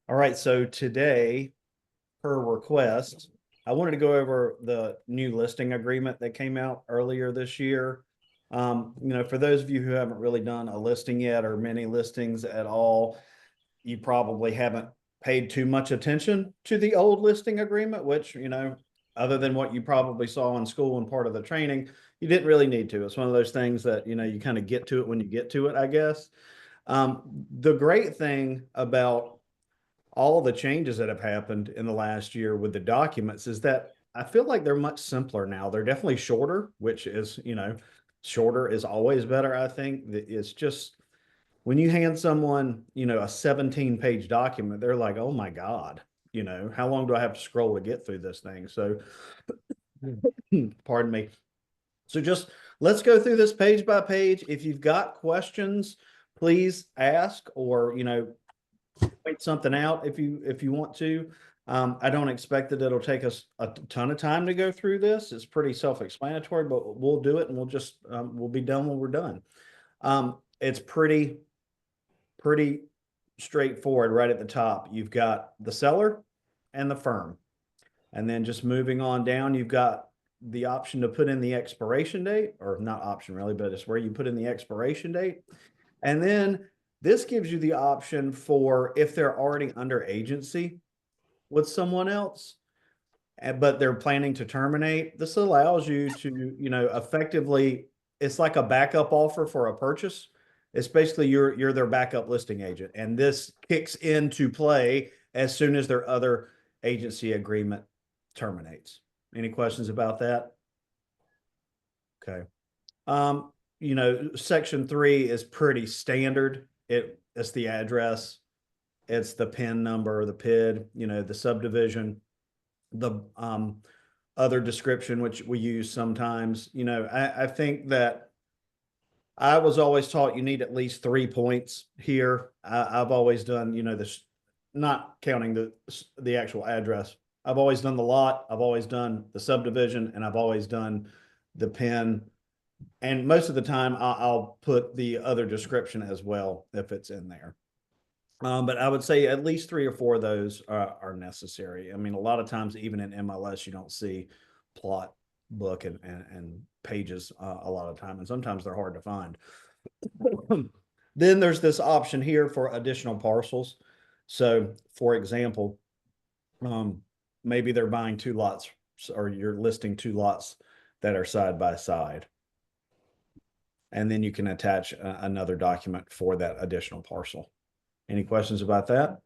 All right, so today, per request, I wanted to go over the new listing agreement that came out earlier this year. For those of you who haven't really done a listing yet or many listings at all, you probably haven't paid too much attention to the old listing agreement, which, other than what you probably saw in school and part of the training, you didn't really need to. It's one of those things that, you kind of get to it when you get to it, I guess. The great thing about all the changes that have happened in the last year with the documents is that I feel like they're much simpler now. They're definitely shorter, which is, shorter is always better. I think it's just when you hand someone, a 17-page document, they're like, oh my God, how long do I have to scroll to get through this thing? So, pardon me. So just let's go through this page by page. If you've got questions, please ask or, point something out if you want to. I don't expect that it'll take us a ton of time to go through this. It's pretty self-explanatory, but we'll do it and we'll be done when we're done. It's pretty straightforward right at the top. You've got the seller and the firm. And then just moving on down, you've got the option to put in the expiration date, or not option really, but it's where you put in the expiration date. And then this gives you the option for if they're already under agency with someone else, but they're planning to terminate. This allows you to, effectively, it's like a backup offer for a purchase. It's basically you're their backup listing agent, and this kicks into play as soon as their other agency agreement terminates. Any questions about that? Okay. Section 3 is pretty standard. It's the address, it's the PIN number, the PID, the subdivision, the other description, which we use sometimes. I think that I was always taught you need at least 3 points here. I've always done, this, not counting the actual address. I've always done the lot, I've always done the subdivision, and I've always done the PIN. And most of the time, I'll put the other description as well if it's in there. But I would say at least 3 or 4 of those are necessary. I mean, a lot of times, even in MLS, you don't see plot book and pages a lot of time, and sometimes they're hard to find. Then there's this option here for additional parcels. So, for example, maybe they're buying 2 lots, or you're listing 2 lots that are side by side. And then you can attach another document for that additional parcel. Any questions about that?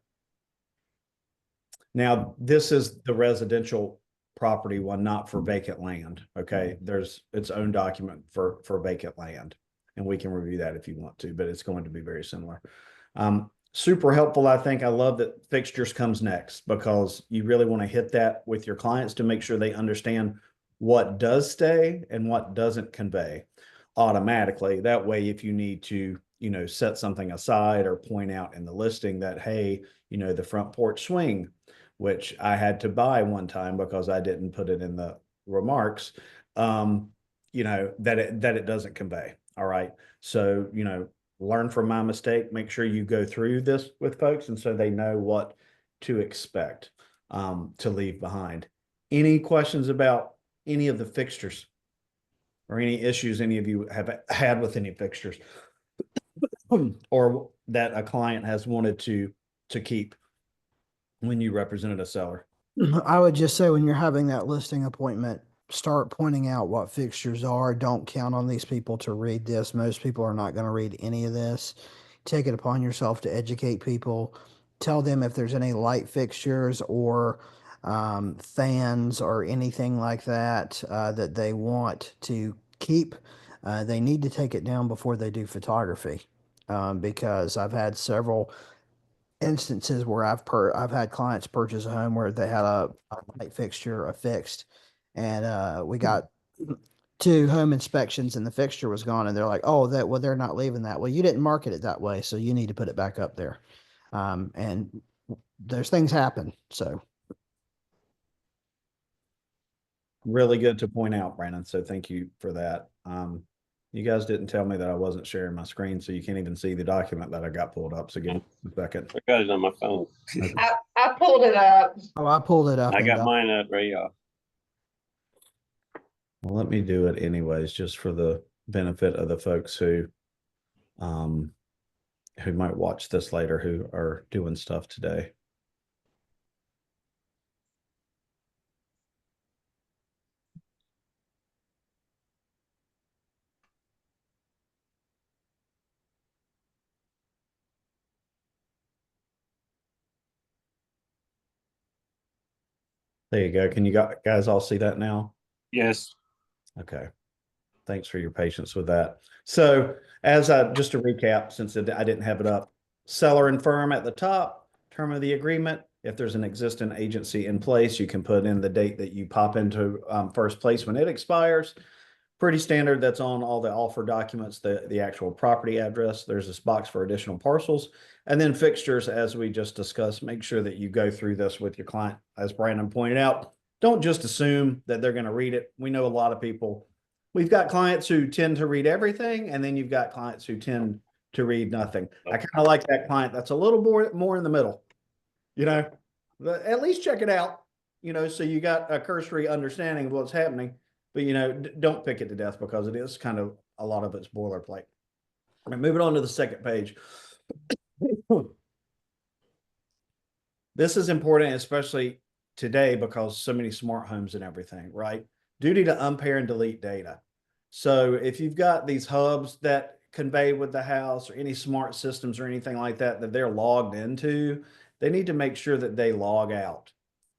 Now, this is the residential property one, not for vacant land. Okay, there's its own document for vacant land, and we can review that if you want to, but it's going to be very similar. Super helpful, I think. I love that fixtures comes next, because you really want to hit that with your clients to make sure they understand what does stay and what doesn't convey automatically. That way, if you need to, set something aside or point out in the listing that, hey, the front porch swing, which I had to buy one time because I didn't put it in the remarks, that it doesn't convey. All right. So, learn from my mistake. Make sure you go through this with folks, and so they know what to expect to leave behind. Any questions about any of the fixtures or any issues any of you have had with any fixtures or that a client has wanted to keep when you represented a seller? I would just say when you're having that listing appointment, start pointing out what fixtures are. Don't count on these people to read this. Most people are not going to read any of this. Take it upon yourself to educate people. Tell them if there's any light fixtures or fans or anything like that that they want to keep. They need to take it down before they do photography, because I've had several instances where I've had clients purchase a home where they had a light fixture affixed, and we got 2 home inspections and the fixture was gone, and they're like, "Oh, they're not leaving that." Well, you didn't market it that way, so you need to put it back up there. And there's things happen, so Really good to point out, Brandon. So thank you for that. You guys didn't tell me that I wasn't sharing my screen, so you can't even see the document that I got pulled up. So give me a second. I got it on my phone. Okay. I pulled it up. Oh, I pulled it up. I and got mine up right off. Well, let me do it anyways, just for the benefit of the folks who might watch this later, who are doing stuff today. There you go. Can you guys all see that now? Yes. Okay. Thanks for your patience with that. So just to recap, since I didn't have it up, seller and firm at the top, term of the agreement. If there's an existing agency in place, you can put in the date that you pop into first place when it expires. Pretty standard. That's on all the offer documents, the actual property address. There's this box for additional parcels. And then fixtures, as we just discussed, make sure that you go through this with your client. As Brandon pointed out, don't just assume that they're going to read it. We know a lot of people. We've got clients who tend to read everything, and then you've got clients who tend to read nothing. I kind of like that client that's a little more in the middle. At least check it out, so you got a cursory understanding of what's happening. But, don't pick it to death, because it is kind of a lot of it's boilerplate. All right, moving on to the second page. This is important, especially today, because so many smart homes and everything, right? Duty to unpair and delete data. So if you've got these hubs that convey with the house, or any smart systems or anything like that, that they're logged into, they need to make sure that they log out.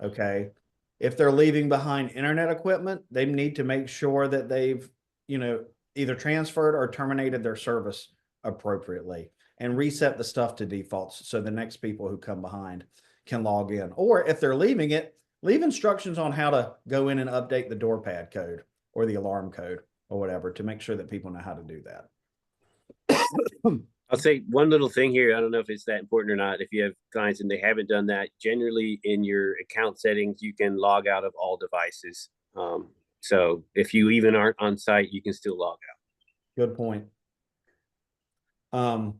Okay. If they're leaving behind internet equipment, they need to make sure that they've, either transferred or terminated their service appropriately, and reset the stuff to defaults so the next people who come behind can log in. Or if they're leaving it, leave instructions on how to go in and update the door pad code or the alarm code or whatever, to make sure that people know how to do that. I'll say one little thing here. I don't know if it's that important or not. If you have clients and they haven't done that, generally in your account settings, you can log out of all devices. So if you even aren't on site, you can still log out. Good point. And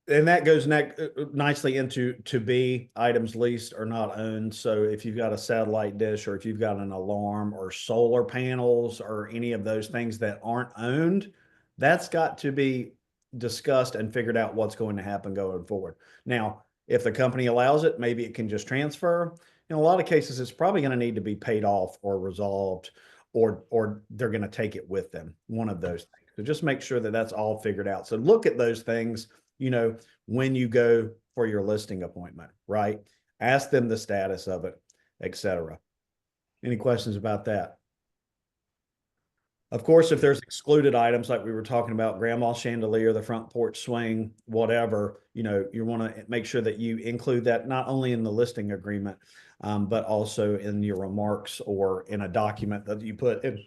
that goes nicely into B, items leased or not owned. So if you've got a satellite dish, or if you've got an alarm or solar panels or any of those things that aren't owned, that's got to be discussed and figured out what's going to happen going forward. Now, if the company allows it, maybe it can just transfer. In a lot of cases, it's probably going to need to be paid off or resolved, or they're going to take it with them. One of those things. So just make sure that that's all figured out. So look at those things, when you go for your listing appointment, right? Ask them the status of it, etc. Any questions about that? Of course, if there's excluded items like we were talking about, grandma's chandelier, the front porch swing, whatever, you want to make sure that you include that not only in the listing agreement, but also in your remarks or in a document that you put in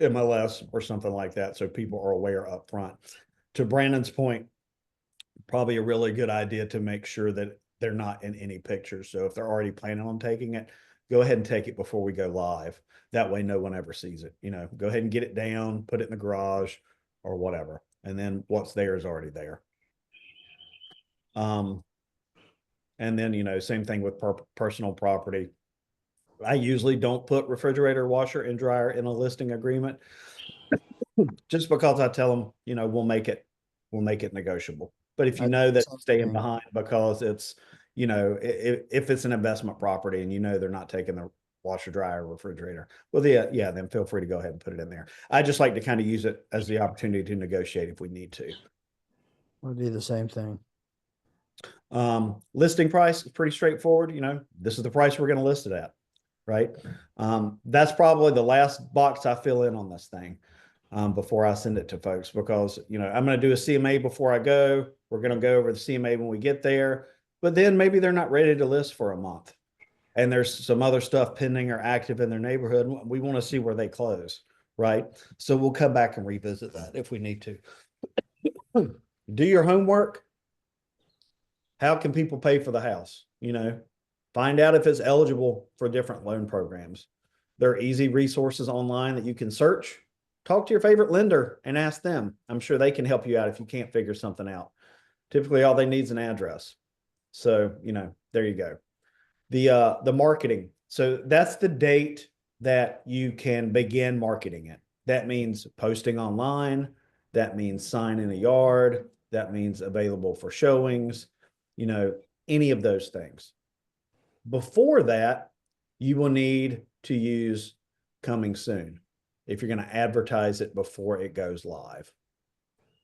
MLS or something like that, so people are aware up front. To Brandon's point, probably a really good idea to make sure that they're not in any pictures. So if they're already planning on taking it, go ahead and take it before we go live. That way no one ever sees it. Go ahead and get it down, put it in the garage or whatever. And then what's there is already there. And then, same thing with personal property. I usually don't put refrigerator, washer, and dryer in a listing agreement, just because I tell them, we'll make it negotiable. But if you know that staying behind because it's, if it's an investment property and they're not taking the washer, dryer, refrigerator, well, then feel free to go ahead and put it in there. I just like to kind of use it as the opportunity to negotiate if we need to. We'll do the same thing. Listing price is pretty straightforward. This is the price we're going to list it at, right? That's probably the last box I fill in on this thing. Before I send it to folks, because, I'm going to do a CMA before I go. We're going to go over the CMA when we get there, but then maybe they're not ready to list for a month and there's some other stuff pending or active in their neighborhood. We want to see where they close, right? So we'll come back and revisit that if we need to. Do your homework. How can people pay for the house? Find out if it's eligible for different loan programs. There are easy resources online that you can search talk to your favorite lender and ask them. I'm sure they can help you out if you can't figure something out. Typically, all they need is an address. So, there you go. The marketing. So that's the date that you can begin marketing it. That means posting online. That means sign in a yard. That means available for showings, any of those things. Before that, you will need to use coming soon if you're going to advertise it before it goes live.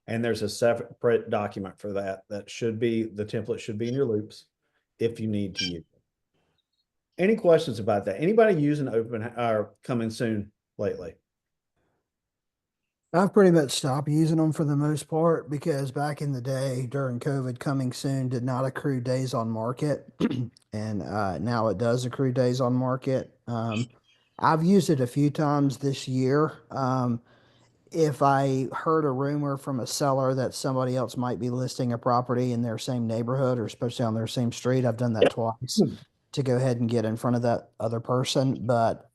And there's a separate document for that. The template should be in your loops if you need to use it. Any questions about that? Anybody using open or coming soon lately? I've pretty much stopped using them for the most part because back in the day during COVID, coming soon did not accrue days on market. And now it does accrue days on market. I've used it a few times this year. If I heard a rumor from a seller that somebody else might be listing a property in their same neighborhood or especially on their same street, I've done that twice to go ahead and get in front of that other person. But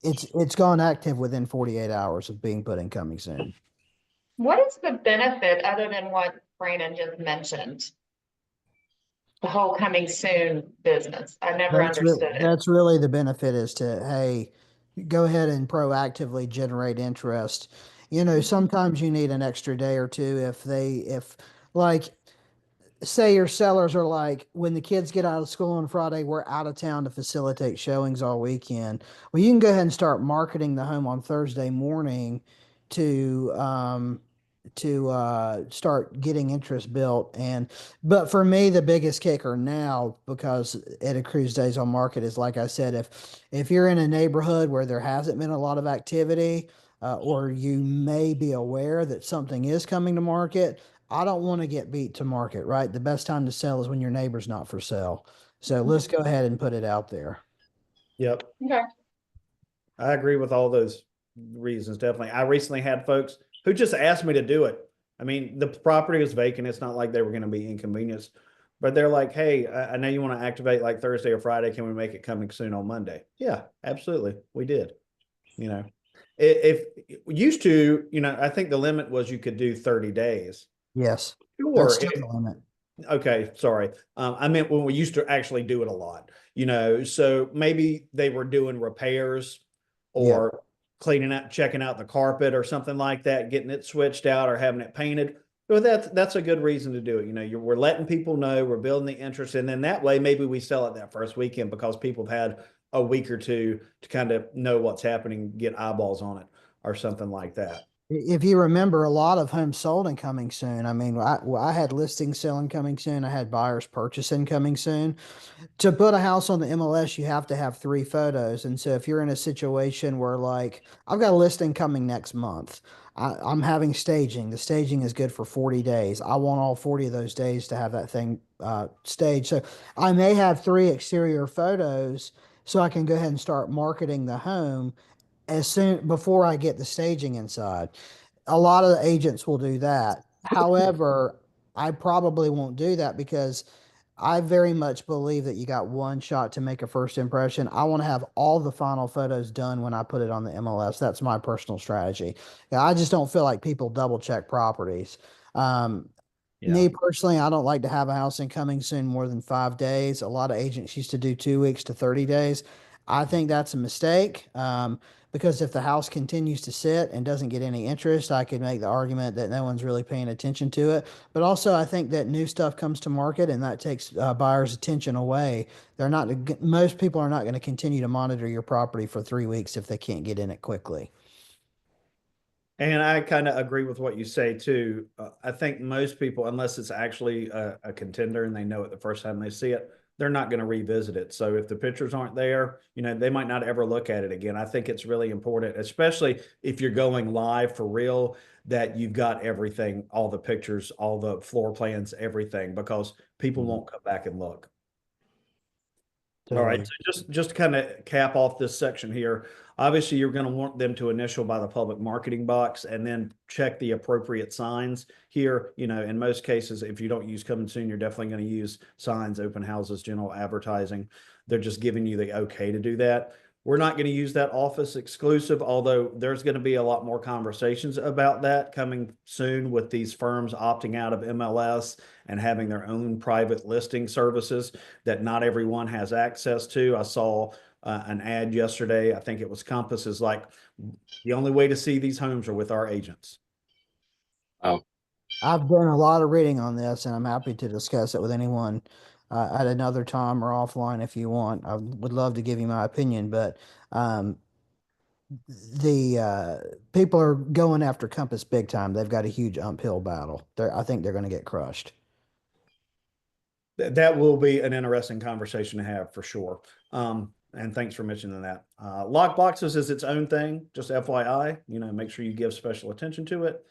it's gone active within 48 hours of being put in coming soon. What is the benefit other than what Brandon just mentioned? The whole coming soon business. I never understood it. That's really the benefit is to, hey, go ahead and proactively generate interest. Sometimes you need an extra day or two if like say your sellers are like, when the kids get out of school on Friday, we're out of town to facilitate showings all weekend. Well, you can go ahead and start marketing the home on Thursday morning to start getting interest built. But for me, the biggest kicker now, because it accrues days on market, is like I said, if you're in a neighborhood where there hasn't been a lot of activity, or you may be aware that something is coming to market, I don't want to get beat to market, right? The best time to sell is when your neighbor's not for sale. So let's go ahead and put it out there. Yep. Okay. I agree with all those reasons. Definitely. I recently had folks who just asked me to do it. I mean, the property was vacant. It's not like they were going to be inconvenienced, but they're like, hey, I know you want to activate like Thursday or Friday. Can we make it coming soon on Monday? Yeah, absolutely. We did. If used to, I think the limit was you could do 30 days. Yes. Sure. That's still the limit. Okay, sorry. I meant when we used to actually do it a lot, so maybe they were doing repairs or cleaning out, checking out the carpet or something like that, getting it switched out or having it painted. Well, that's a good reason to do it. We're letting people know, we're building the interest. And then that way, maybe we sell it that first weekend because people have had a week or two to kind of know what's happening, get eyeballs on it or something like that. If you remember, a lot of homes sold in coming soon. I mean, I had listings selling coming soon. I had buyers purchasing coming soon. To put a house on the MLS, you have to have 3 photos. And so if you're in a situation where like, I've got a listing coming next month, I'm having staging. The staging is good for 40 days. I want all 40 of those days to have that thing staged. So I may have 3 exterior photos so I can go ahead and start marketing the home as soon before I get the staging inside. A lot of the agents will do that. However, I probably won't do that because I very much believe that you got one shot to make a first impression. I want to have all the final photos done when I put it on the MLS. That's my personal strategy. Yeah, I just don't feel like people double check properties. Me personally, I don't like to have a house incoming soon more than 5 days. A lot of agents used to do 2 weeks to 30 days. I think that's a mistake. Because if the house continues to sit and doesn't get any interest, I could make the argument that no one's really paying attention to it. But also, I think that new stuff comes to market and that takes buyers' attention away. Most people are not going to continue to monitor your property for 3 weeks if they can't get in it quickly. And I kind of agree with what you say too. I think most people, unless it's actually a contender and they know it the first time they see it, they're not going to revisit it. So if the pictures aren't there, they might not ever look at it again. I think it's really important, especially if you're going live for real, that you've got everything, all the pictures, all the floor plans, everything, because people won't come back and look. All right, so just to kind of cap off this section here, obviously you're going to want them to initial by the public marketing box and then check the appropriate signs here. In most cases, if you don't use coming soon, you're definitely going to use signs, open houses, general advertising. They're just giving you the okay to do that. We're not going to use that office exclusive, although there's going to be a lot more conversations about that coming soon with these firms opting out of MLS and having their own private listing services that not everyone has access to. I saw an ad yesterday. I think it was Compass is like, the only way to see these homes are with our agents. I've done a lot of reading on this, and I'm happy to discuss it with anyone at another time or offline if you want. I would love to give you my opinion, but the people are going after Compass big time. They've got a huge uphill battle. I think they're going to get crushed. That will be an interesting conversation to have for sure. And thanks for mentioning that. Lock boxes is its own thing, just FYI, make sure you give special attention to it.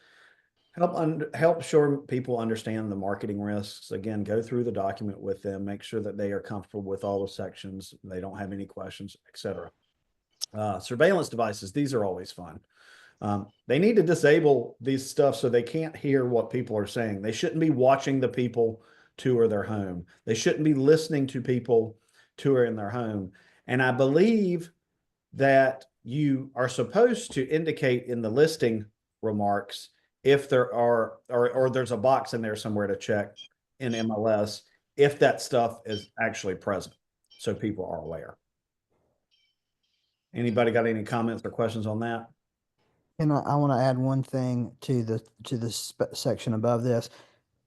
Help sure people understand the marketing risks. Again, go through the document with them, make sure that they are comfortable with all the sections, they don't have any questions, etc. Surveillance devices, these are always fun. They need to disable these stuff so they can't hear what people are saying. They shouldn't be watching the people tour their home. They shouldn't be listening to people touring their home. And I believe that you are supposed to indicate in the listing remarks if there are, or there's a box in there somewhere to check in MLS if that stuff is actually present, so people are aware. Anybody got any comments or questions on that? And I want to add one thing to the section above this.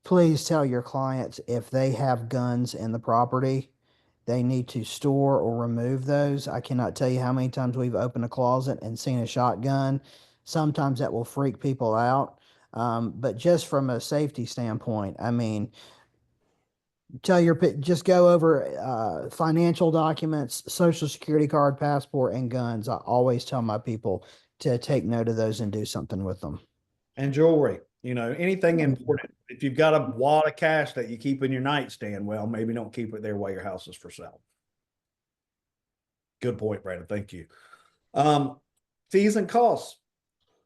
Please tell your clients if they have guns in the property, they need to store or remove those. I cannot tell you how many times we've opened a closet and seen a shotgun. Sometimes that will freak people out. But just from a safety standpoint, I mean, just go over financial documents, social security card, passport, and guns. I always tell my people to take note of those and do something with them. And jewelry, anything important. If you've got a wad of cash that you keep in your nightstand, well, maybe don't keep it there while your house is for sale. Good point, Brandon. Thank you. Fees and costs.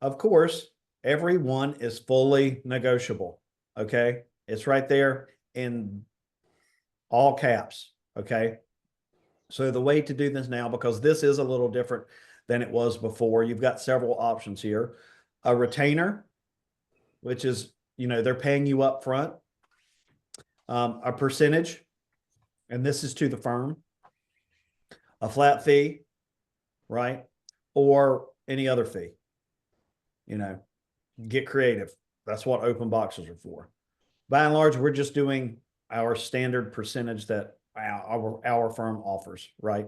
Of course, everyone is fully negotiable. Okay. It's right there in all caps. Okay. So the way to do this now, because this is a little different than it was before, you've got several options here. A retainer, which is, they're paying you up front. A percentage, and this is to the firm. A flat fee, right? Or any other fee. Get creative. That's what open boxes are for. By and large, we're just doing our standard percentage that our firm offers, right?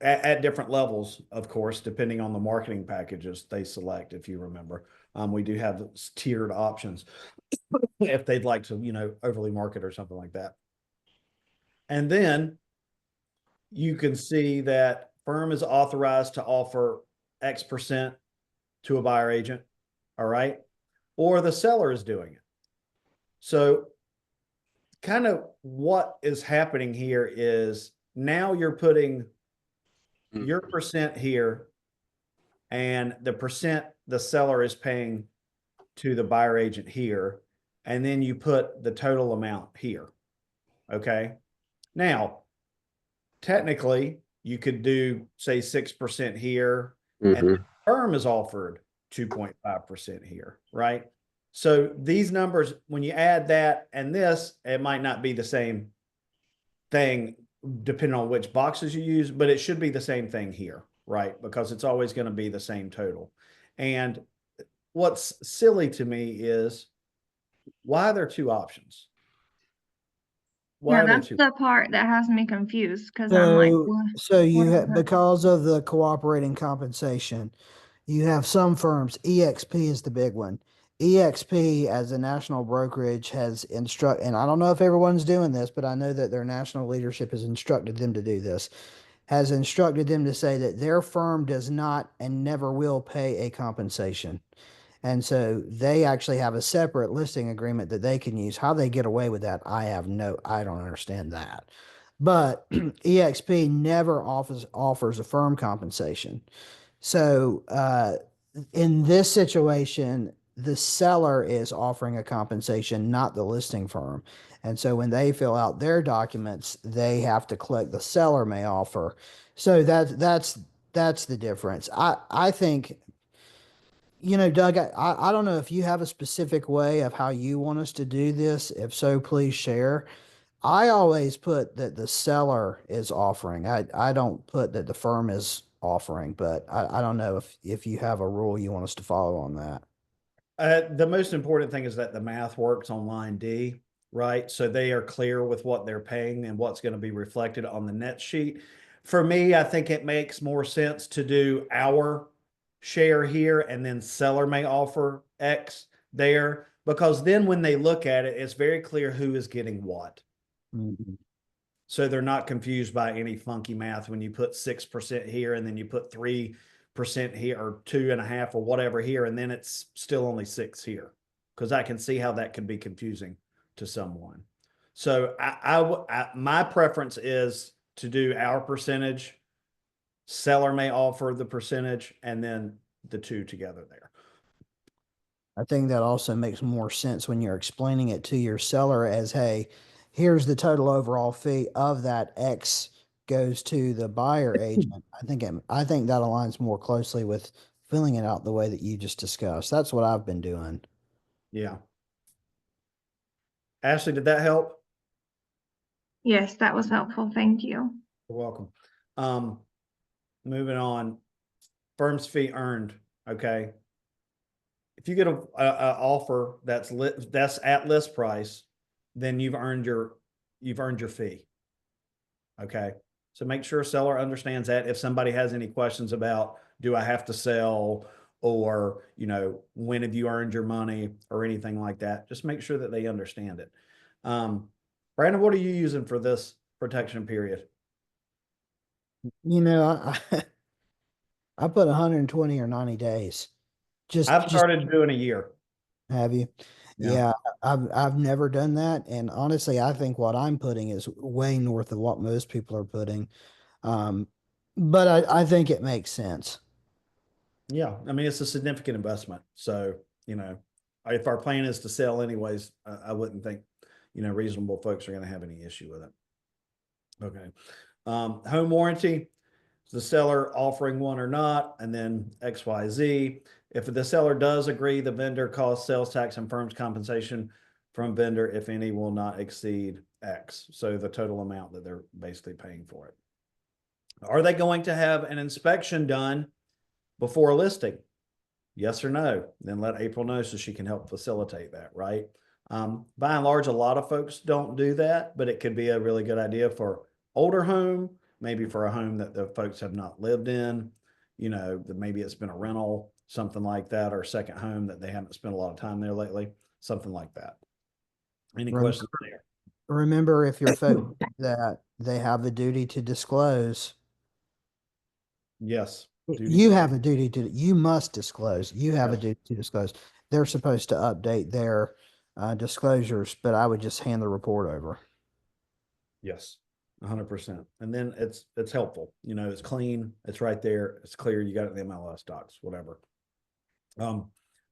At different levels, of course, depending on the marketing packages they select, if you remember. We do have tiered options if they'd like to, overly market or something like that. And then you can see that firm is authorized to offer X percent to a buyer agent, all right? Or the seller is doing it. So kind of what is happening here is now you're putting your percent here and the percent the seller is paying to the buyer agent here. And then you put the total amount here. Okay. Now, technically you could do say 6% here and the firm is offered 2.5% here, right? So these numbers, when you add that and this, it might not be the same thing depending on which boxes you use, but it should be the same thing here, right? Because it's always going to be the same total. And what's silly to me is why are there two options? Yeah, that's the part that has me confused because I'm like, what? So you have, because of the cooperating compensation, you have some firms, EXP is the big one. EXP as a national brokerage has and I don't know if everyone's doing this, but I know that their national leadership has instructed them to do this, has instructed them to say that their firm does not and never will pay a compensation. And so they actually have a separate listing agreement that they can use. How they get away with that, I don't understand that. But EXP never offers a firm compensation. So in this situation, the seller is offering a compensation, not the listing firm. And so when they fill out their documents, they have to click the seller may offer. So that's the difference. I think, Doug, I don't know if you have a specific way of how you want us to do this. If so, please share. I always put that the seller is offering. I don't put that the firm is offering, but I don't know if you have a rule you want us to follow on that. The most important thing is that the math works on line D, right? So they are clear with what they're paying and what's going to be reflected on the net sheet. For me, I think it makes more sense to do our share here and then seller may offer X there, because then when they look at it, it's very clear who is getting what. Mhm. So they're not confused by any funky math when you put 6% here and then you put 3% here or 2.5% or whatever here, and then it's still only 6 here. Because I can see how that could be confusing to someone. So my preference is to do our percentage. Seller may offer the percentage, and then the two together there. I think that also makes more sense when you're explaining it to your seller as, hey, here's the total overall fee of that X goes to the buyer agent. I think that aligns more closely with filling it out the way that you just discussed. That's what I've been doing. Yeah. Ashley, did that help? Yes, that was helpful. Thank you. You're welcome. Moving on, firm's fee earned. Okay. If you get a offer that's at list price, then you've earned your fee. Okay. So make sure seller understands that. If somebody has any questions about, do I have to sell, or, when have you earned your money or anything like that, just make sure that they understand it. Brandon, what are you using for this protection period? I put 120 or 90 days. I've started doing a year. Have you? Yeah, I've never done that, and honestly, I think what I'm putting is way north of what most people are putting. But I think it makes sense. Yeah, I mean, it's a significant investment. So, if our plan is to sell anyways, I wouldn't think, reasonable folks are going to have any issue with it. Okay. Home warranty, the seller offering one or not, and then XYZ. If the seller does agree, the vendor costs sales tax and firm's compensation from vendor, if any, will not exceed X. So the total amount that they're basically paying for it. Are they going to have an inspection done before listing? Yes or no? Then let April know so she can help facilitate that, right? By and large, a lot of folks don't do that, but it could be a really good idea for older home, maybe for a home that the folks have not lived in, that maybe it's been a rental, something like that, or a second home that they haven't spent a lot of time there lately, something like that. Any questions there? Remember, if you're folks that they have the duty to disclose. Yes. You have a duty to, you must disclose. You have a duty to disclose. They're supposed to update their disclosures, but I would just hand the report over. Yes, 100%. And then it's helpful. It's clean. It's right there. It's clear. You got it in the MLS docs, whatever.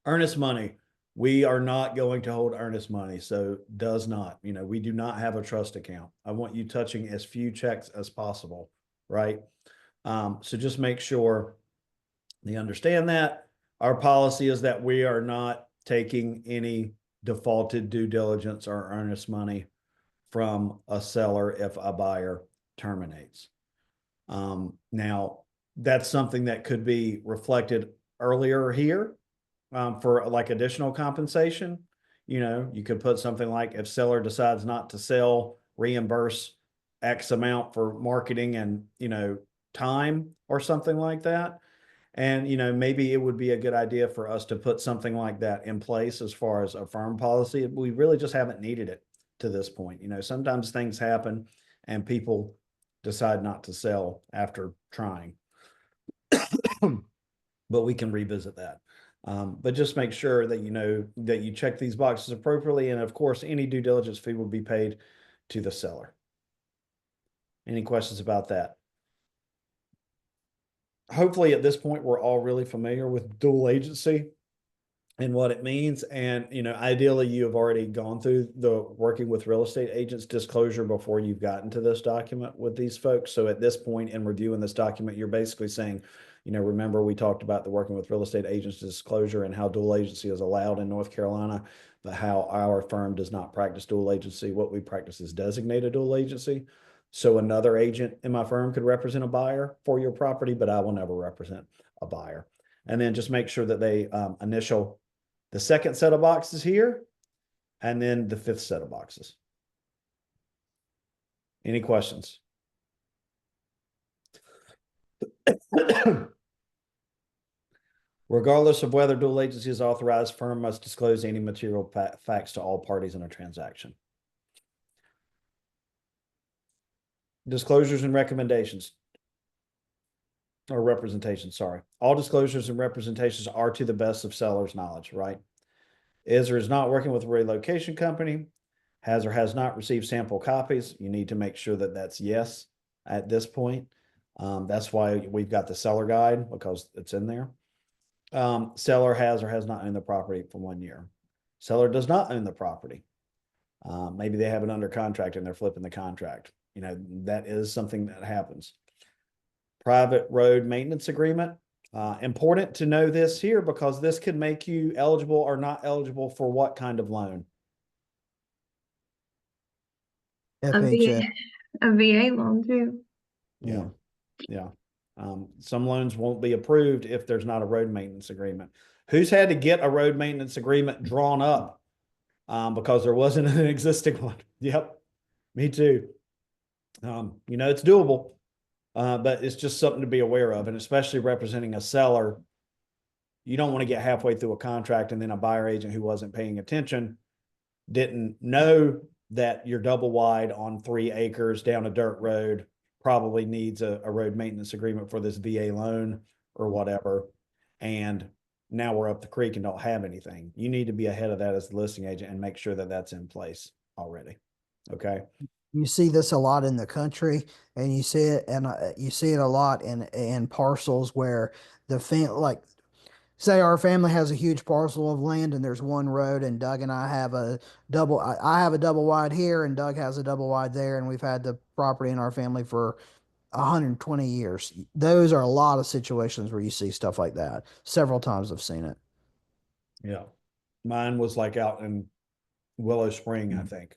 Earnest money. We are not going to hold earnest money. So does not, we do not have a trust account. I want you touching as few checks as possible. Right. So just make sure they understand that. Our policy is that we are not taking any defaulted due diligence or earnest money from a seller if a buyer terminates. Now, that's something that could be reflected earlier here for like additional compensation. You could put something like, if seller decides not to sell, reimburse X amount for marketing and, time or something like that. And, maybe it would be a good idea for us to put something like that in place as far as a firm policy. We really just haven't needed it to this point. Sometimes things happen and people decide not to sell after trying, but we can revisit that. But just make sure that, that you check these boxes appropriately. And of course, any due diligence fee will be paid to the seller. Any questions about that? Hopefully at this point, we're all really familiar with dual agency. and what it means. And, ideally you have already gone through the working with real estate agents disclosure before you've gotten to this document with these folks. So at this point in reviewing this document, you're basically saying, remember we talked about the working with real estate agents disclosure and how dual agency is allowed in North Carolina, but how our firm does not practice dual agency. What we practice is designated dual agency. So another agent in my firm could represent a buyer for your property, but I will never represent a buyer. And then just make sure that they initial the second set of boxes here, and then the fifth set of boxes. Any questions? Regardless of whether dual agency is authorized, firm must disclose any material facts to all parties in a transaction. Disclosures and recommendations. Or representations, sorry. All disclosures and representations are to the best of seller's knowledge, right? Is or is not working with a relocation company, has or has not received sample copies. You need to make sure that that's yes at this point. That's why we've got the seller guide, because it's in there. Seller has or has not owned the property for 1 year. Seller does not own the property. Maybe they have it under contract and they're flipping the contract. That is something that happens. Private road maintenance agreement. Important to know this here because this could make you eligible or not eligible for what kind of loan? FHA. A VA loan too. Yeah. Yeah. Some loans won't be approved if there's not a road maintenance agreement. Who's had to get a road maintenance agreement drawn up because there wasn't an existing one? Yep. Me too. It's doable. But it's just something to be aware of. And especially representing a seller, you don't want to get halfway through a contract and then a buyer agent who wasn't paying attention didn't know that you're double wide on 3 acres down a dirt road, probably needs a road maintenance agreement for this VA loan or whatever. And now we're up the creek and don't have anything. You need to be ahead of that as the listing agent and make sure that that's in place already. Okay. You see this a lot in the country, and you see it, and you see it a lot in parcels where say our family has a huge parcel of land and there's one road, and Doug and I have a double. I have a double wide here, and Doug has a double wide there, and we've had the property in our family for 120 years. Those are a lot of situations where you see stuff like that. Several times I've seen it. Yeah. Mine was like out in Willow Spring, I think.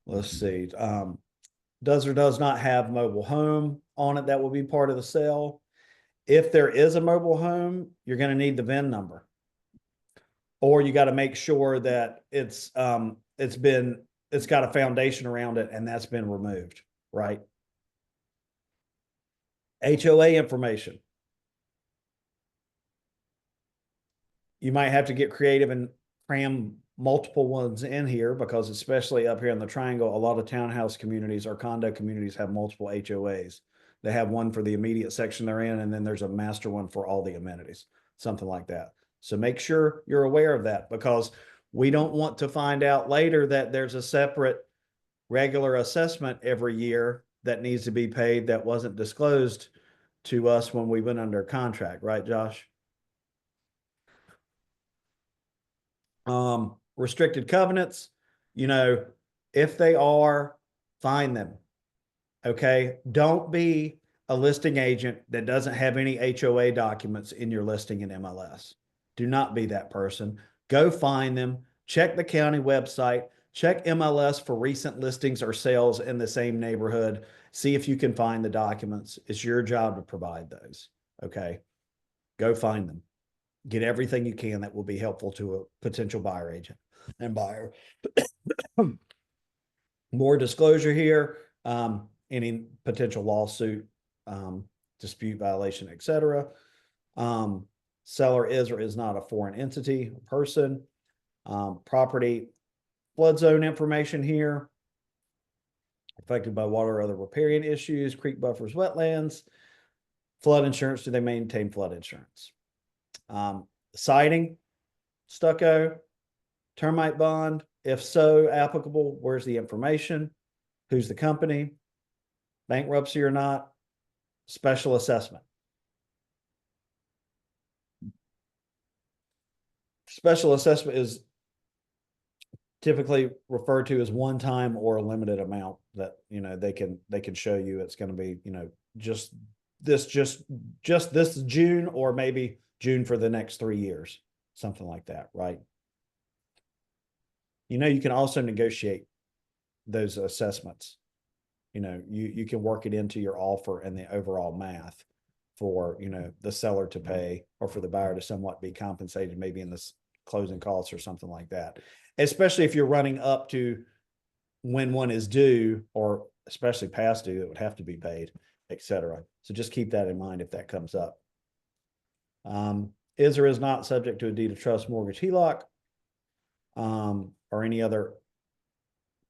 Let's see. Does or does not have mobile home on it that will be part of the sale. If there is a mobile home, you're going to need the VIN number. Or you got to make sure that it's got a foundation around it and that's been removed, right? HOA information. You might have to get creative and cram multiple ones in here because especially up here in the triangle, a lot of townhouse communities or condo communities have multiple HOAs. They have one for the immediate section they're in, and then there's a master one for all the amenities, something like that. So make sure you're aware of that because we don't want to find out later that there's a separate regular assessment every year that needs to be paid that wasn't disclosed to us when we went under contract, right, Josh? Restricted covenants, if they are, find them. Okay. Don't be a listing agent that doesn't have any HOA documents in your listing in MLS. Do not be that person. Go find them, check the county website, check MLS for recent listings or sales in the same neighborhood. See if you can find the documents. It's your job to provide those. Okay. Go find them. Get everything you can that will be helpful to a potential buyer agent and buyer. More disclosure here, any potential lawsuit, dispute violation, etc. Seller is or is not a foreign entity, a person. Property flood zone information here. Affected by water or other riparian issues, creek buffers, wetlands. Flood insurance, do they maintain flood insurance? Siding, stucco, termite bond, if so applicable, where's the information? Who's the company? Bankruptcy or not? Special assessment. Special assessment is typically referred to as one time or a limited amount that, you know, they can show you it's going to be, you know, just this June, or maybe June for the next 3 years, something like that, right? You know, you can also negotiate those assessments. You know, you can work it into your offer and the overall math for, you know, the seller to pay, or for the buyer to somewhat be compensated, maybe in this closing costs or something like that. Especially if you're running up to when one is due, or especially past due, it would have to be paid, etc. So just keep that in mind if that comes up. Is or is not subject to a deed of trust, mortgage, HELOC, or any other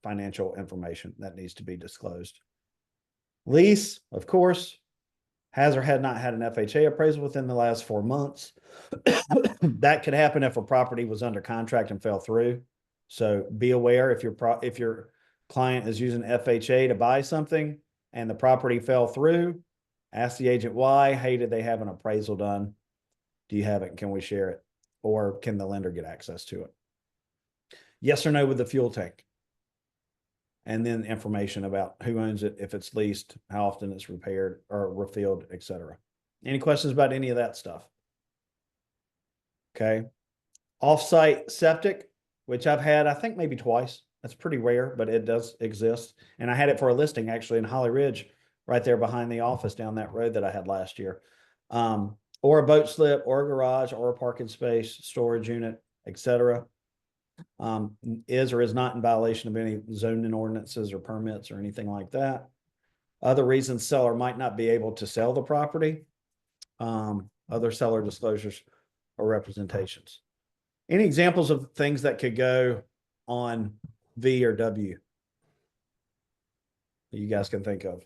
financial information that needs to be disclosed. Lease, of course, has or had not had an FHA appraisal within the last 4 months. That could happen if a property was under contract and fell through. So be aware, if your client is using FHA to buy something and the property fell through, ask the agent why. Hey, did they have an appraisal done? Do you have it? Can we share it? Or can the lender get access to it? Yes or no with the fuel tank. And then information about who owns it, if it's leased, how often it's repaired or refilled, etc. Any questions about any of that stuff? Okay. Off-site septic, which I've had, I think maybe twice. That's pretty rare, but it does exist. And I had it for a listing actually in Holly Ridge, right there behind the office down that road that I had last year. Or a boat slip, or a garage, or a parking space, storage unit, etc. Is or is not in violation of any zoning ordinances or permits or anything like that. Other reasons seller might not be able to sell the property. Other seller disclosures or representations. Any examples of things that could go on V or W that you guys can think of?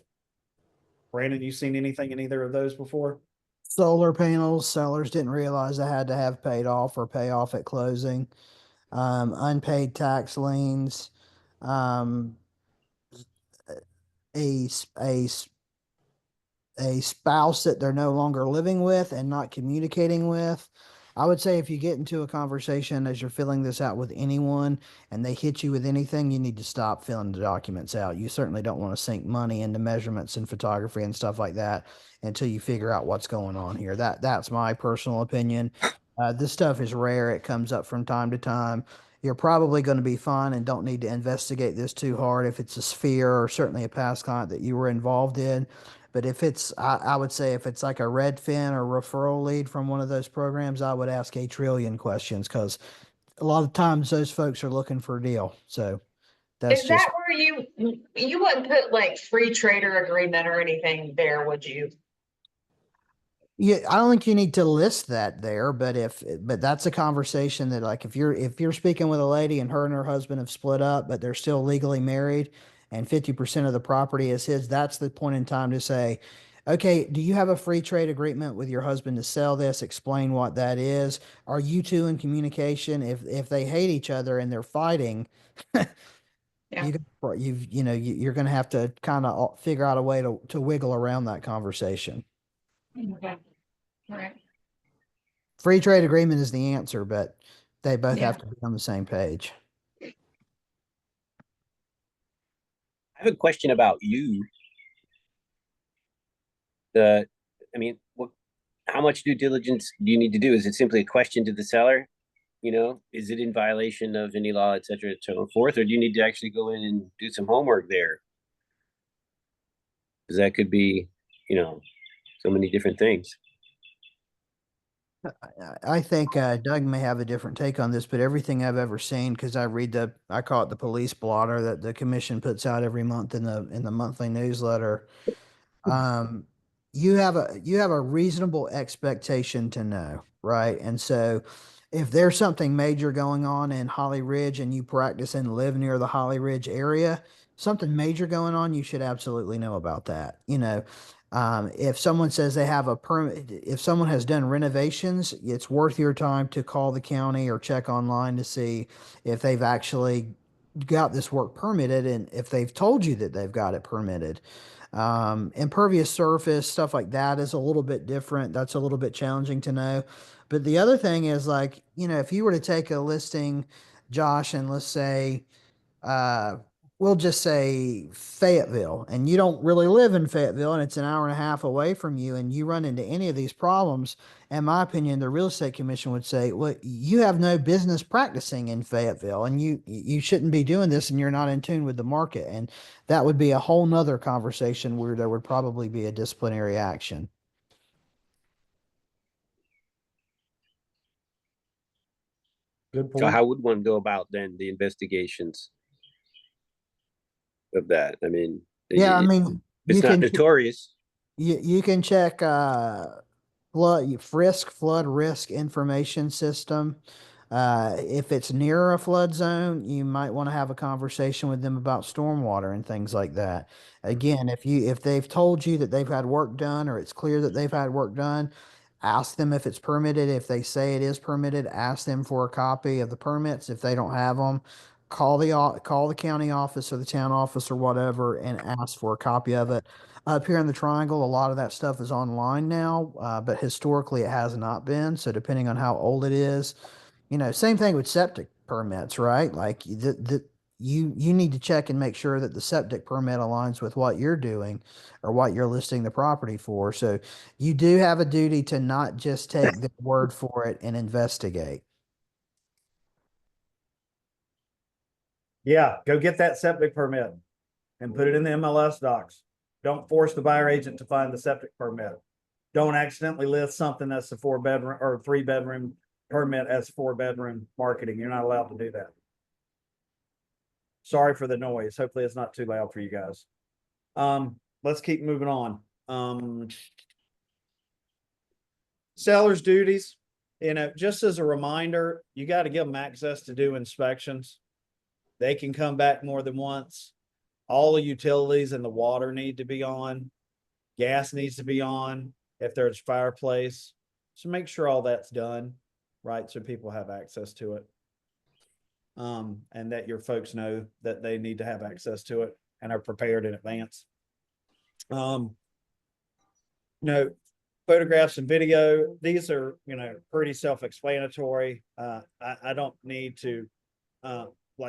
Brandon, you seen anything in either of those before? Solar panels, sellers didn't realize they had to have paid off or pay off at closing. Unpaid tax liens, a, a spouse that they're no longer living with and not communicating with. I would say if you get into a conversation as you're filling this out with anyone and they hit you with anything, you need to stop filling the documents out. You certainly don't want to sink money into measurements and photography and stuff like that until you figure out what's going on here. That's my personal opinion. This stuff is rare. It comes up from time to time. You're probably going to be fine and don't need to investigate this too hard if it's a sphere or certainly a past client that you were involved in. But if it's, I would say if it's like a Redfin or referral lead from one of those programs, I would ask a trillion questions, because a lot of times those folks are looking for a deal. So that's Is that where you wouldn't put like free trader agreement or anything there, would you? Yeah, I don't think you need to list that there, but that's a conversation that, like, if you're speaking with a lady and her husband have split up, but they're still legally married and 50% of the property is his, that's the point in time to say, okay, do you have a free trade agreement with your husband to sell this? Explain what that is. Are you two in communication? If they hate each other and they're fighting, Yeah. you're going to have to kind of figure out a way to wiggle around that conversation. Okay. All right. Free trade agreement is the answer, but they both Yeah. have to be on the same page. I have a question about you. How much due diligence do you need to do? Is it simply a question to the seller? You know, is it in violation of any law, et cetera, and so forth? Or do you need to actually go in and do some homework there? Because that could be, so many different things. I think Doug may have a different take on this, but everything I've ever seen, because I call it the police blotter that the commission puts out every month in the monthly newsletter. You have a reasonable expectation to know, right? And so if there's something major going on in Holly Ridge and you practice and live near the Holly Ridge area, something major going on, you should absolutely know about that. If someone says they have a permit, if someone has done renovations, it's worth your time to call the county or check online to see if they've actually got this work permitted and if they've told you that they've got it permitted. Impervious surface, stuff like that is a little bit different. That's a little bit challenging to know. But the other thing is like, if you were to take a listing, Josh, and let's say, uh, we'll just say Fayetteville, and you don't really live in Fayetteville, and it's an hour and a half away from you, and you run into any of these problems, in my opinion, the real estate commission would say, well, you have no business practicing in Fayetteville, and you shouldn't be doing this, and you're not in tune with the market. And that would be a whole nother conversation where there would probably be a disciplinary action. Good So point. how would one go about then the investigations of that? I mean, Yeah, I mean, it's you not can notorious. you can check flood risk information system. If it's near a flood zone, you might want to have a conversation with them about stormwater and things like that. Again, if they've told you that they've had work done or it's clear that they've had work done, ask them if it's permitted. If they say it is permitted, ask them for a copy of the permits. If they don't have them, call the county office or the town office or whatever and ask for a copy of it. Up here in the Triangle, a lot of that stuff is online now, but historically it has not been. So depending on how old it is, same thing with septic permits, right? Like you need to check and make sure that the septic permit aligns with what you're doing or what you're listing the property for. So you do have a duty to not just take the word for it and investigate. Yeah, go get that septic permit and put it in the MLS docs. Don't force the buyer agent to find the septic permit. Don't accidentally list something that's a 4-bedroom or 3-bedroom permit as 4-bedroom marketing. You're not allowed to do that. Sorry for the noise. Hopefully it's not too loud for you guys. Let's keep moving on. Seller's duties, just as a reminder, you got to give them access to do inspections. They can come back more than once. All the utilities and the water need to be on. Gas needs to be on if there's fireplace. So make sure all that's done, right? So people have access to it. And that your folks know that they need to have access to it and are prepared in advance. Photographs and video, these are, pretty self-explanatory. I don't need to,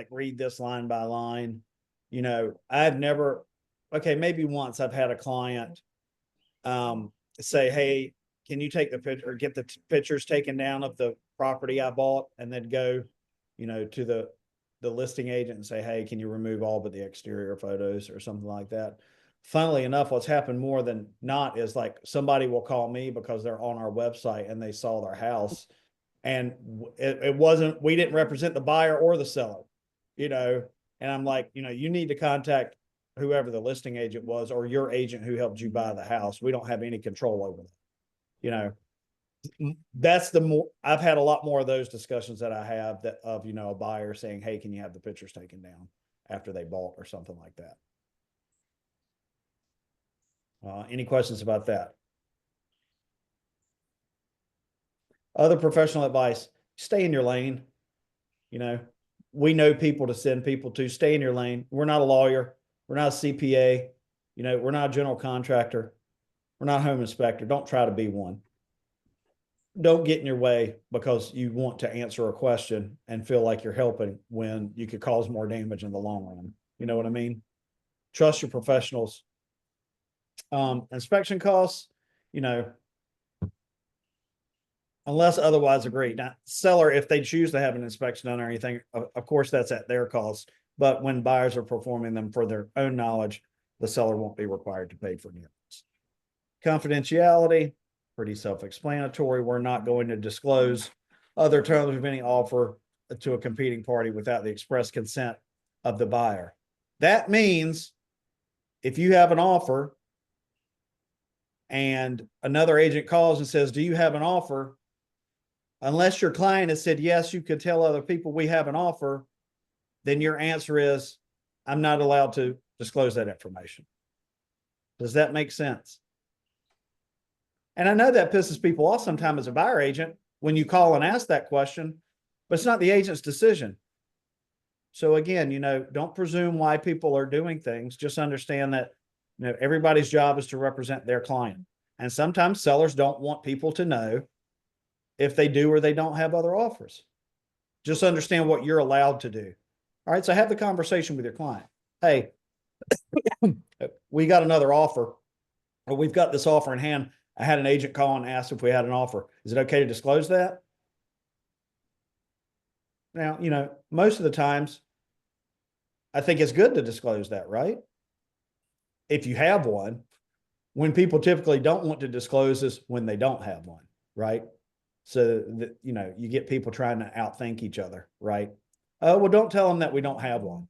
read this line by line. I've never, maybe once I've had a client, say, hey, can you take the picture or get the pictures taken down of the property I bought, and then go, to the listing agent and say, hey, can you remove all but the exterior photos or something like that. Funnily enough, what's happened more than not is like somebody will call me because they're on our website and they saw their house, and it wasn't, we didn't represent the buyer or the seller, and I'm like, you need to contact whoever the listing agent was or your agent who helped you buy the house. We don't have any control over that. That's I've had a lot more of those discussions that I have that of, a buyer saying, hey, can you have the pictures taken down after they bought or something like that. Any questions about that? Other professional advice, stay in your lane. We know people to send people to. Stay in your lane. We're not a lawyer. We're not a CPA. We're not a general contractor. We're not a home inspector. Don't try to be one. Don't get in your way because you want to answer a question and feel like you're helping when you could cause more damage in the long run. You know what I mean? Trust your professionals. Inspection costs, unless otherwise agreed. Now, seller, if they choose to have an inspection done or anything, of course, that's at their cost. But when buyers are performing them for their own knowledge, the seller won't be required to pay for any of this. Confidentiality, pretty self-explanatory. We're not going to disclose other terms of any offer to a competing party without the express consent of the buyer. That means if you have an offer and another agent calls and says, do you have an offer? Unless your client has said, yes, you could tell other people we have an offer, then your answer is, I'm not allowed to disclose that information. Does that make sense? And I know that pisses people off sometimes as a buyer agent when you call and ask that question, but it's not the agent's decision. So again, don't presume why people are doing things. Just understand that, everybody's job is to represent their client. And sometimes sellers don't want people to know if they do or they don't have other offers. Just understand what you're allowed to do. All right. So have the conversation with your client. Hey, we got another offer, or we've got this offer in hand. I had an agent call and ask if we had an offer. Is it okay to disclose that? Now, most of the times, I think it's good to disclose that, right? If you have one. When people typically don't want to disclose is when they don't have one, right? So that, you get people trying to outthink each other, right? Oh, well, don't tell them that we don't have one.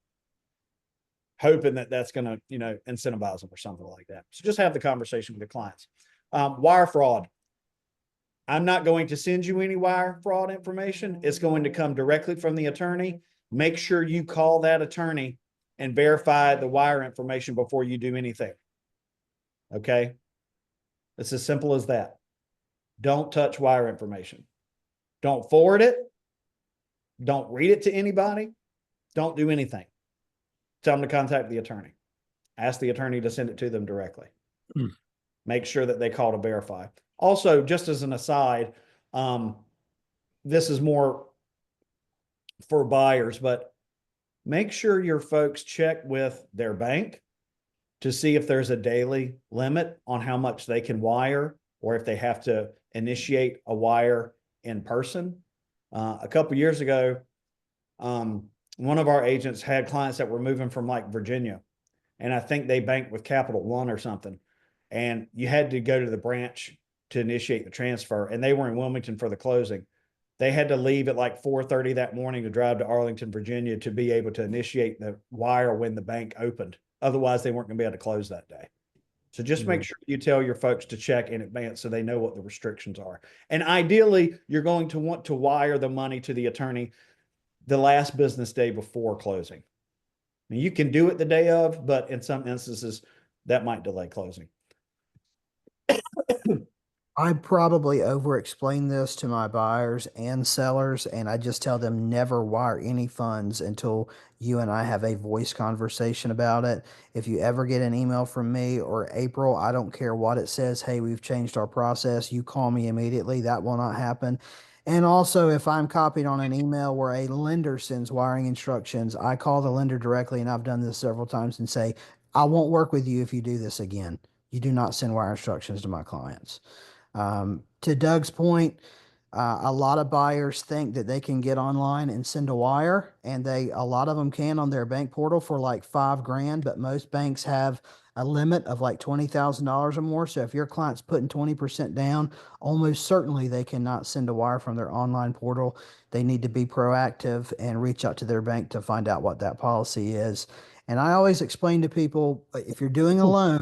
Hoping that that's going to, incentivize them or something like that. So just have the conversation with your clients. Wire fraud. I'm not going to send you any wire fraud information. It's going to come directly from the attorney. Make sure you call that attorney and verify the wire information before you do anything. Okay. It's as simple as that. Don't touch wire information. Don't forward it. Don't read it to anybody. Don't do anything. Tell them to contact the attorney. Ask the attorney to send it to them directly. Make sure that they call to verify. Also, just as an aside, this is more for buyers, but make sure your folks check with their bank to see if there's a daily limit on how much they can wire, or if they have to initiate a wire in person. A couple years ago, one of our agents had clients that were moving from like Virginia, and I think they banked with Capital One or something. And you had to go to the branch to initiate the transfer, and they were in Wilmington for the closing. They had to leave at like 4:30 that morning to drive to Arlington, Virginia to be able to initiate the wire when the bank opened. Otherwise, they weren't going to be able to close that day. So just make sure you tell your folks to check in advance so they know what the restrictions are. And ideally, you're going to want to wire the money to the attorney the last business day before closing. I mean, you can do it the day of, but in some instances, that might delay closing. I probably over-explain this to my buyers and sellers, and I just tell them never wire any funds until you and I have a voice conversation about it. If you ever get an email from me or April, I don't care what it says, hey, we've changed our process, you call me immediately. That will not happen. And also, if I'm copied on an email where a lender sends wiring instructions, I call the lender directly, and I've done this several times, and say, I won't work with you if you do this again. You do not send wire instructions to my clients. To Doug's point, a lot of buyers think that they can get online and send a wire, and a lot of them can on their bank portal for like $5,000, but most banks have a limit of like $20,000 or more. So if your client's putting 20% down, almost certainly they cannot send a wire from their online portal. They need to be proactive and reach out to their bank to find out what that policy is. And I always explain to people, if you're doing a loan,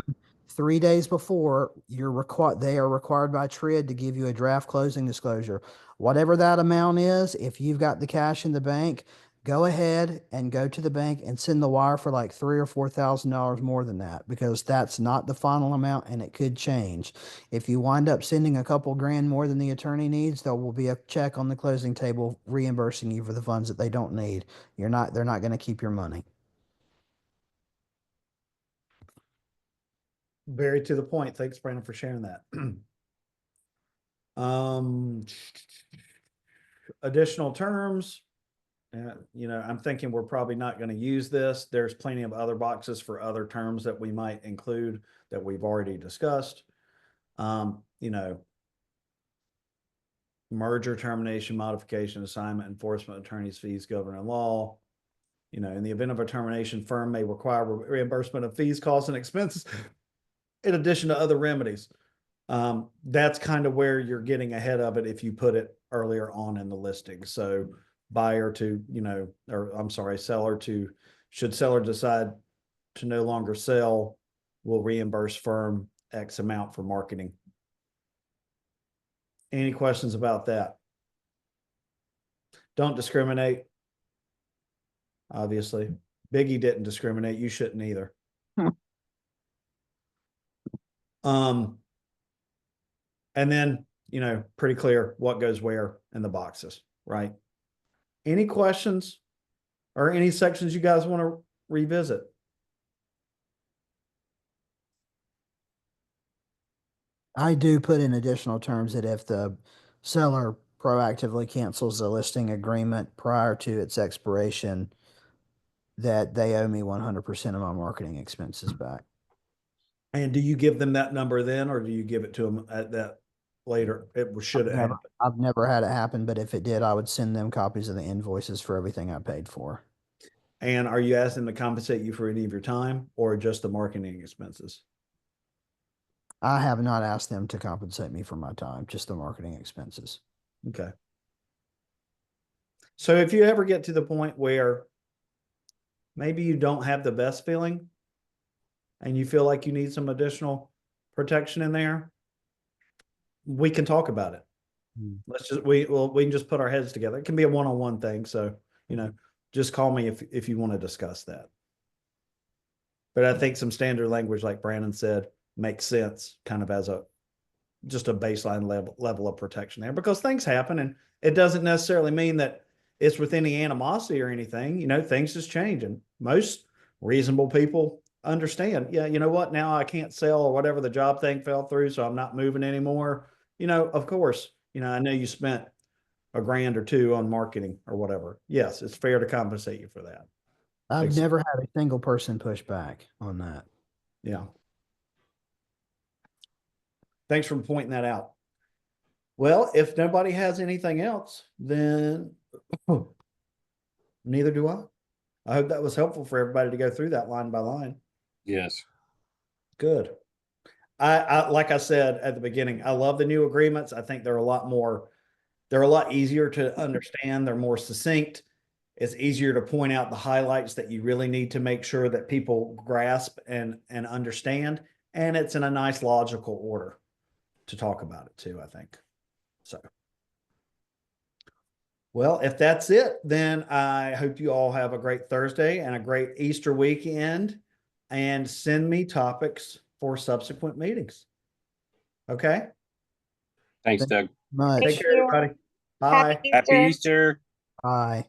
3 days before they are required by TRID to give you a draft closing disclosure. Whatever that amount is, if you've got the cash in the bank, go ahead and go to the bank and send the wire for like $3,000 or $4,000 more than that, because that's not the final amount and it could change. If you wind up sending a couple grand more than the attorney needs, there will be a check on the closing table reimbursing you for the funds that they don't need. They're not going to keep your money. Very to the point. Thanks, Brandon, for sharing that. Additional terms. I'm thinking we're probably not going to use this. There's plenty of other boxes for other terms that we might include that we've already discussed. Merger, termination, modification, assignment, enforcement, attorney's fees, governing law. In the event of a termination, firm may require reimbursement of fees, costs, and expenses in addition to other remedies. That's kind of where you're getting ahead of it if you put it earlier on in the listing. So seller should seller decide to no longer sell, will reimburse firm X amount for marketing. Any questions about that? Don't discriminate. Obviously, Biggie didn't discriminate. You shouldn't either. And then, pretty clear what goes where in the boxes, right? Any questions or any sections you guys want to revisit? I do put in additional terms that if the seller proactively cancels the listing agreement prior to its expiration, that they owe me 100% of my marketing expenses back. And do you give them that number then, or do you give it to them at that later? It should have happened. I've never had it happen, but if it did, I would send them copies of the invoices for everything I paid for. And are you asking them to compensate you for any of your time or just the marketing expenses? I have not asked them to compensate me for my time, just the marketing expenses. Okay. So if you ever get to the point where maybe you don't have the best feeling and you feel like you need some additional protection in there, we can talk about it. We can just put our heads together. It can be a one-on-one thing. So, just call me if you want to discuss that. But I think some standard language, like Brandon said, makes sense kind of as just a baseline level of protection there, because things happen, and it doesn't necessarily mean that it's with any animosity or anything. Things just change, and most reasonable people understand. Yeah, you know what? Now I can't sell, or whatever, the job thing fell through, so I'm not moving anymore. Of course, I know you spent $1,000 or $2,000 on marketing or whatever. Yes, it's fair to compensate you for that. I've never had a single person push back on that. Yeah. Thanks for pointing that out. Well, if nobody has anything else, then neither do I. I hope that was helpful for everybody to go through that line by line. Yes. Good. I like I said at the beginning, I love the new agreements. I think they're a lot easier to understand. They're more succinct. It's easier to point out the highlights that you really need to make sure that people grasp and understand. And it's in a nice logical order to talk about it too, I think. So, well, if that's it, then I hope you all have a great Thursday and a great Easter weekend, and send me topics for subsequent meetings. Okay? Thanks, Doug. Much. Take care, everybody. Bye. Happy Easter. Happy Easter. Bye.